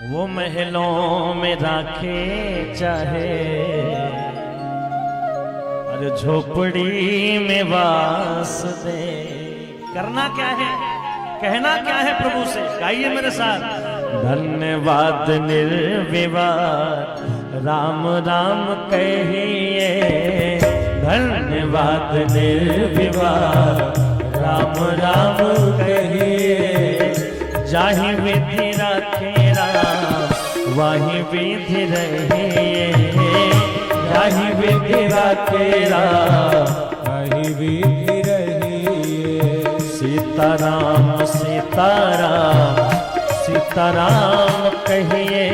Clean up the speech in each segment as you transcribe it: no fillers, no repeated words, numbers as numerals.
वो महलों में राखे चाहे अरे झोपड़ी में वास दे। करना क्या है, कहना क्या है प्रभु से, गाइए मेरे साथ। धन्यवाद निर्विवाद राम राम कहिए, धन्यवाद निर्विवाद राम राम कहिए। जाहि विधि राखे राम वाहि विधि रहिए, जाहि विधि राखे राम वाहि विधि रहिए। सीताराम सीताराम सीताराम कहिए,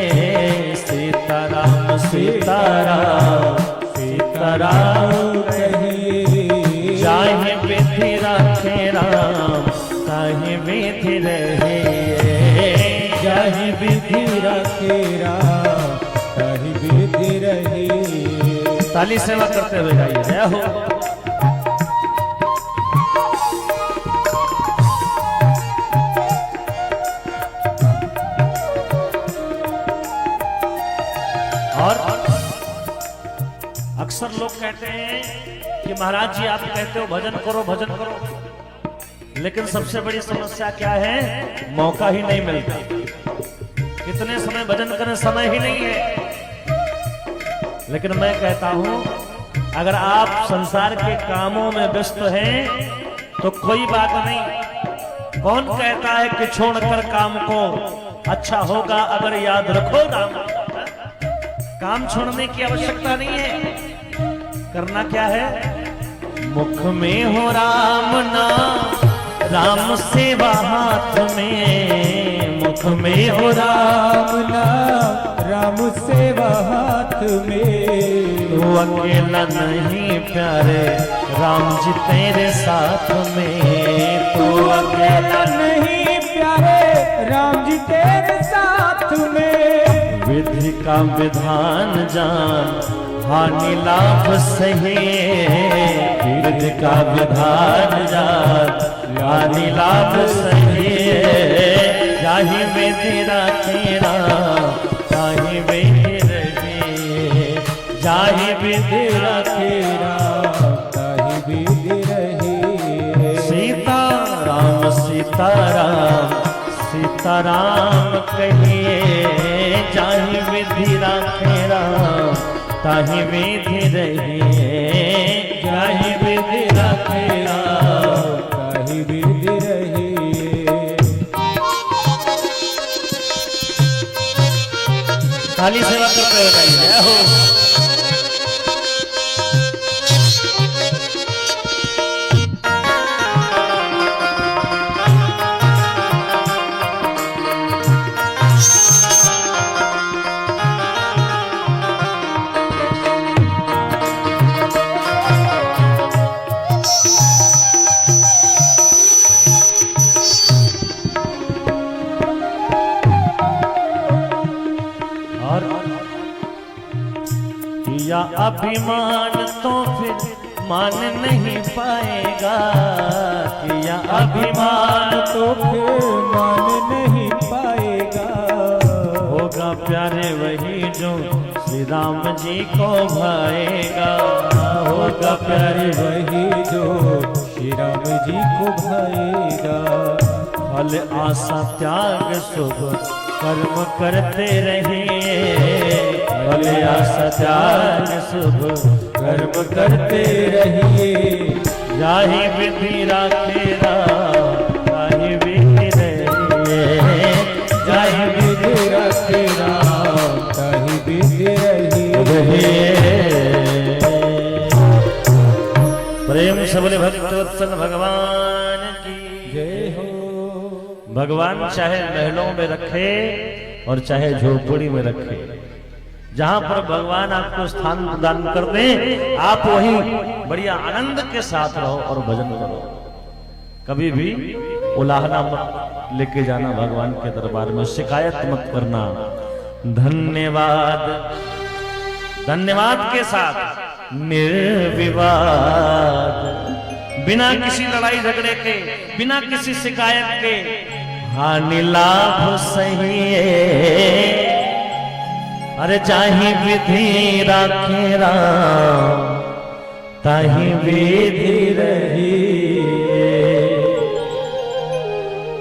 सीताराम सीताराम सीताराम कहिए। जाहि विधि राखे राम ताहि विधि रहिए, जाहि विधि राखे राम ताहि विधि रहिए। ताली सेवा करते हुए गाइए, जय हो। और अक्सर लोग कहते हैं कि महाराज जी आप कहते हो भजन करो भजन करो, लेकिन सबसे बड़ी समस्या क्या है, मौका ही नहीं मिलता। कितने समय भजन करें, समय ही नहीं है। लेकिन मैं कहता हूं अगर आप संसार के कामों में व्यस्त हैं तो कोई बात नहीं। कौन कहता है कि छोड़कर काम को अच्छा होगा अगर याद रखो राम। काम छोड़ने की आवश्यकता नहीं है। करना क्या है, मुख में हो राम नाम राम सेवा हाथ में, मुख में हो राम नाम राम सेवा हाथ में। तू अकेला नहीं प्यारे राम जी तेरे साथ में, तू अकेला नहीं प्यारे राम जी तेरे साथ में। विधि का विधान जान हानि लाभ सही, विधि का विधान जान हानि लाभ सही। जाहि विधि राखे राम ताहि विधि रहिए, जाहि विधि राखे राम ताहि विधि रहिए। सीताराम सीताराम सीताराम कहिए, जाहि विधि राखे राम ताहि विधि रहिए, जाहि विधि राखे राम ताहि विधि रहिए। थाली सेवा करते हुए गाइए, जय हो। या अभिमान तो फिर मान नहीं पाएगा, या अभिमान तो फिर मान नहीं पाएगा। होगा प्यारे वही जो श्री राम जी को भाएगा, होगा प्यारे वही जो श्री राम जी को भाएगा। फल आशा त्याग शुभ कर्म करते रहिए, फल आशा त्याग शुभ कर्म करते रहिए। जाहि विधि राखे राम ताहि विधि रहिए, जाहि विधि राखे राम ताहि विधि रहिए। प्रेम से बोले भक्तवत्सल भगवान की जय हो। भगवान चाहे महलों में रखे और चाहे झोपड़ी में रखे, जहां पर भगवान आपको स्थान प्रदान कर दे आप वहीं बढ़िया आनंद के साथ रहो और भजन करो। कभी भी उलाहना मत लेके जाना भगवान के दरबार में, शिकायत मत करना। धन्यवाद धन्यवाद के साथ निर्विवाद, बिना किसी लड़ाई झगड़े के, बिना किसी शिकायत के हानि लाभ सही अरे चाहे विधि राखे राम ताही विधि